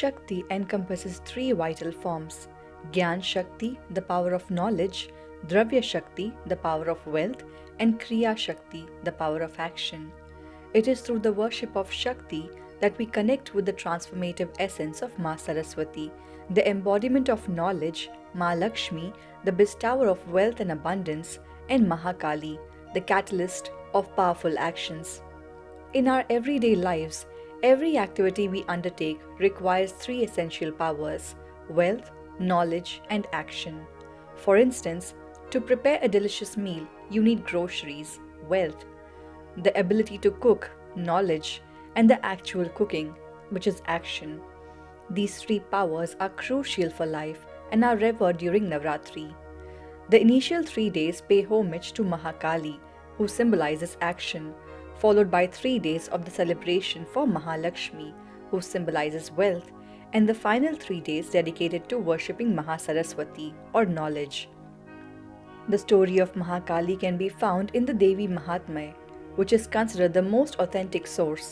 Shakti encompasses three vital forms: Gyan Shakti, the power of knowledge, Dravya Shakti, the power of wealth, and Kriya Shakti, the power of action. It is through the worship of Shakti that we connect with the transformative essence of Ma Saraswati, the embodiment of knowledge, Ma Lakshmi, the bestower of wealth and abundance, and Mahakali, the catalyst of powerful actions. In our everyday lives, every activity we undertake requires three essential powers: wealth, knowledge, and action. For instance, to prepare a delicious meal, you need groceries, wealth, the ability to cook, knowledge, and the actual cooking, which is action. These three powers are crucial for life and are revered during Navratri. The initial 3 days pay homage to Mahakali, who symbolizes action, followed by 3 days of the celebration for Mahalakshmi, who symbolizes wealth, and the final 3 days dedicated to worshipping Mahasaraswati, or knowledge. The story of Mahakali can be found in the Devi Mahatmya, which is considered the most authentic source.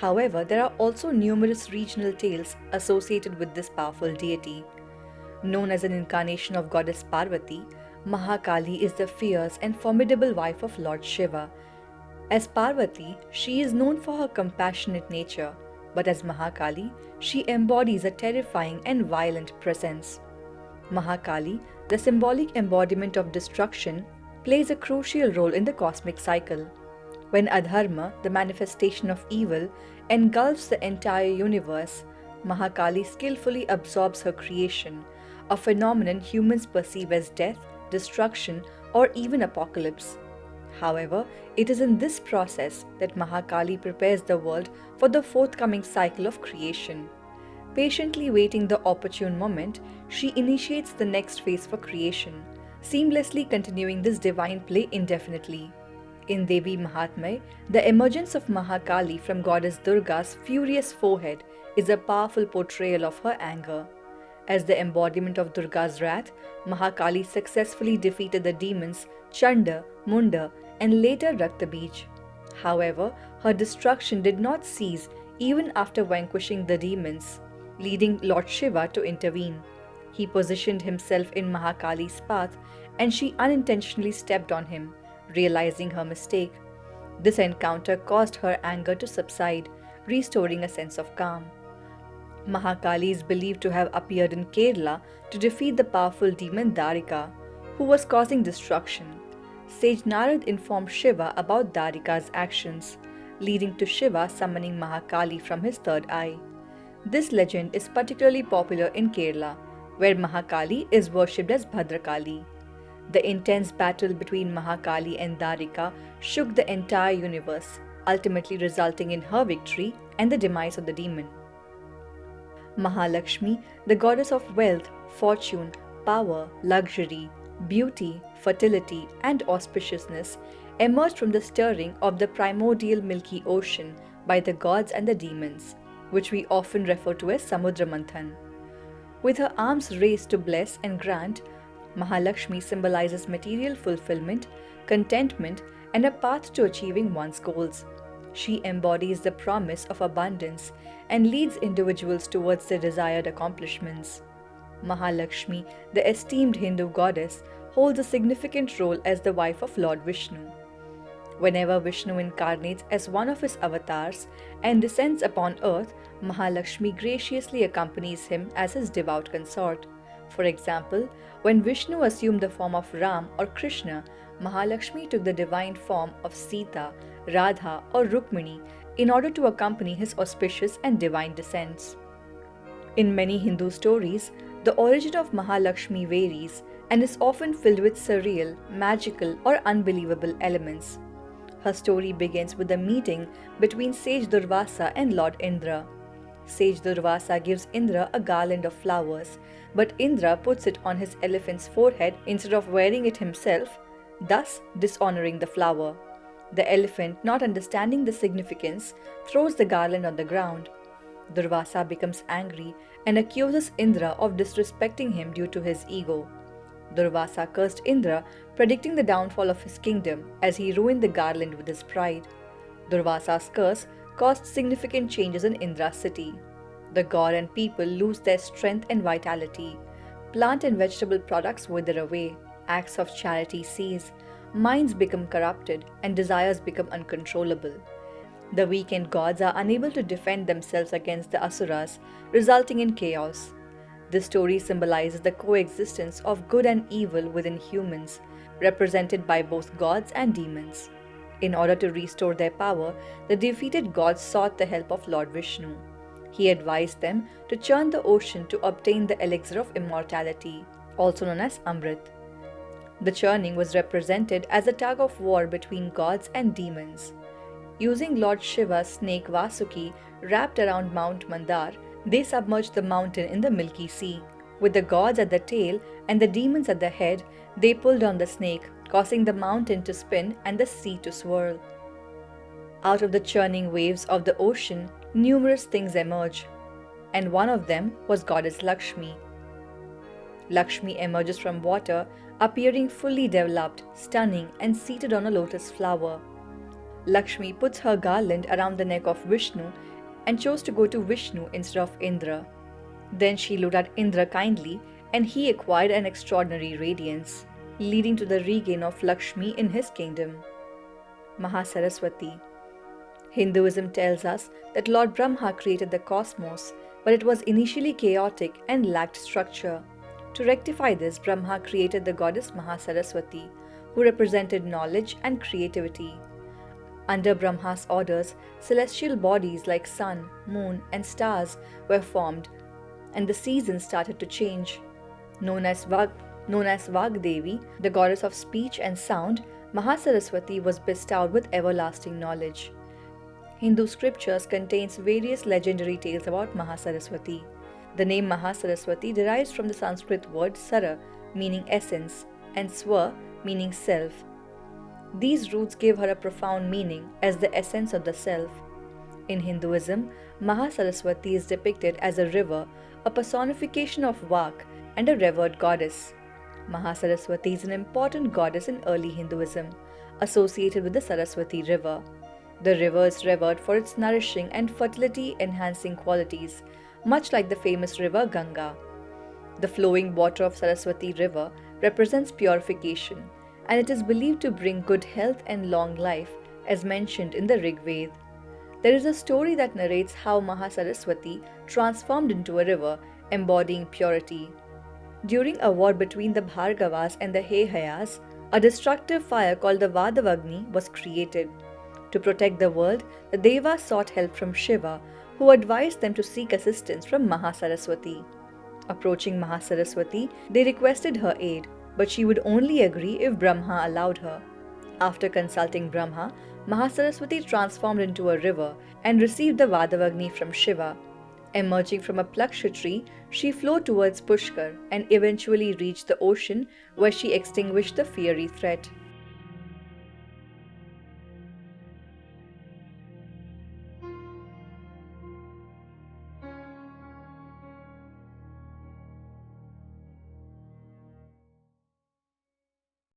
However, there are also numerous regional tales associated with this powerful deity. Known as an incarnation of goddess Parvati, Mahakali is the fierce and formidable wife of Lord Shiva. As Parvati, she is known for her compassionate nature, but as Mahakali, she embodies a terrifying and violent presence. Mahakali, the symbolic embodiment of destruction, plays a crucial role in the cosmic cycle. When Adharma, the manifestation of evil, engulfs the entire universe, Mahakali skillfully absorbs her creation, a phenomenon humans perceive as death, destruction, or even apocalypse. However, it is in this process that Mahakali prepares the world for the forthcoming cycle of creation. Patiently waiting the opportune moment, she initiates the next phase for creation, seamlessly continuing this divine play indefinitely. In Devi Mahatmya, the emergence of Mahakali from goddess Durga's furious forehead is a powerful portrayal of her anger. As the embodiment of Durga's wrath, Mahakali successfully defeated the demons Chanda, Munda, and later Raktabij. However, her destruction did not cease even after vanquishing the demons, leading Lord Shiva to intervene. He positioned himself in Mahakali's path and she unintentionally stepped on him, realizing her mistake. This encounter caused her anger to subside, restoring a sense of calm. Mahakali is believed to have appeared in Kerala to defeat the powerful demon Darika, who was causing destruction. Sage Narad informed Shiva about Darika's actions, leading to Shiva summoning Mahakali from his third eye. This legend is particularly popular in Kerala, where Mahakali is worshipped as Bhadrakali. The intense battle between Mahakali and Darika shook the entire universe, ultimately resulting in her victory and the demise of the demon. Mahalakshmi, the goddess of wealth, fortune, power, luxury, beauty, fertility, and auspiciousness, emerged from the stirring of the primordial milky ocean by the gods and the demons, which we often refer to as Samudra Manthan. With her arms raised to bless and grant, Mahalakshmi symbolizes material fulfillment, contentment, and a path to achieving one's goals. She embodies the promise of abundance and leads individuals towards their desired accomplishments. Mahalakshmi, the esteemed Hindu goddess, holds a significant role as the wife of Lord Vishnu. Whenever Vishnu incarnates as one of his avatars and descends upon earth, Mahalakshmi graciously accompanies him as his devout consort. For example, when Vishnu assumed the form of Ram or Krishna, Mahalakshmi took the divine form of Sita, Radha, or Rukmini in order to accompany his auspicious and divine descents. In many Hindu stories, the origin of Mahalakshmi varies and is often filled with surreal, magical, or unbelievable elements. Her story begins with a meeting between sage Durvasa and Lord Indra. Sage Durvasa gives Indra a garland of flowers, but Indra puts it on his elephant's forehead instead of wearing it himself, thus dishonoring the flower. The elephant, not understanding the significance, throws the garland on the ground. Durvasa becomes angry and accuses Indra of disrespecting him due to his ego. Durvasa cursed Indra, predicting the downfall of his kingdom as he ruined the garland with his pride. Durvasa's curse caused significant changes in Indra's city. The god and people lose their strength and vitality. Plant and vegetable products wither away. Acts of charity cease. Minds become corrupted and desires become uncontrollable. The weakened gods are unable to defend themselves against the asuras, resulting in chaos. This story symbolizes the coexistence of good and evil within humans, represented by both gods and demons. In order to restore their power, the defeated gods sought the help of Lord Vishnu. He advised them to churn the ocean to obtain the elixir of immortality, also known as Amrit. The churning was represented as a tug of war between gods and demons. Using Lord Shiva's snake Vasuki wrapped around Mount Mandar, they submerged the mountain in the Milky Sea. With the gods at the tail and the demons at the head, they pulled on the snake, causing the mountain to spin and the sea to swirl. Out of the churning waves of the ocean, numerous things emerge, and one of them was goddess Lakshmi. Lakshmi emerges from water, appearing fully developed, stunning, and seated on a lotus flower. Lakshmi puts her garland around the neck of Vishnu and chose to go to Vishnu instead of Indra. Then she looked at Indra kindly, and he acquired an extraordinary radiance, leading to the regain of Lakshmi in his kingdom. Mahasaraswati. Hinduism tells us that Lord Brahma created the cosmos, but it was initially chaotic and lacked structure. To rectify this, Brahma created the goddess Mahasaraswati, who represented knowledge and creativity. Under Brahma's orders, celestial bodies like sun, moon, and stars were formed, and the seasons started to change. Known as Vagdevi, the goddess of speech and sound, Mahasaraswati was bestowed with everlasting knowledge. Hindu scriptures contains various legendary tales about Mahasaraswati. The name Mahasaraswati derives from the Sanskrit word Sara, meaning essence, and Swa, meaning self. These roots gave her a profound meaning as the essence of the self. In Hinduism, Mahasaraswati is depicted as a river, a personification of Vak, and a revered goddess. Mahasaraswati is an important goddess in early Hinduism, associated with the Saraswati River. The river is revered for its nourishing and fertility-enhancing qualities, much like the famous river Ganga. The flowing water of Saraswati River represents purification, and it is believed to bring good health and long life, as mentioned in the Rig Veda. There is a story that narrates how Mahasaraswati transformed into a river, embodying purity. During a war between the Bhargavas and the Heyayas, a destructive fire called the Vadavagni was created. To protect the world, the Devas sought help from Shiva, who advised them to seek assistance from Mahasaraswati. Approaching Mahasaraswati, they requested her aid, but she would only agree if Brahma allowed her. After consulting Brahma, Mahasaraswati transformed into a river and received the Vadavagni from Shiva. Emerging from a plaksha tree, she flowed towards Pushkar and eventually reached the ocean, where she extinguished the fiery threat.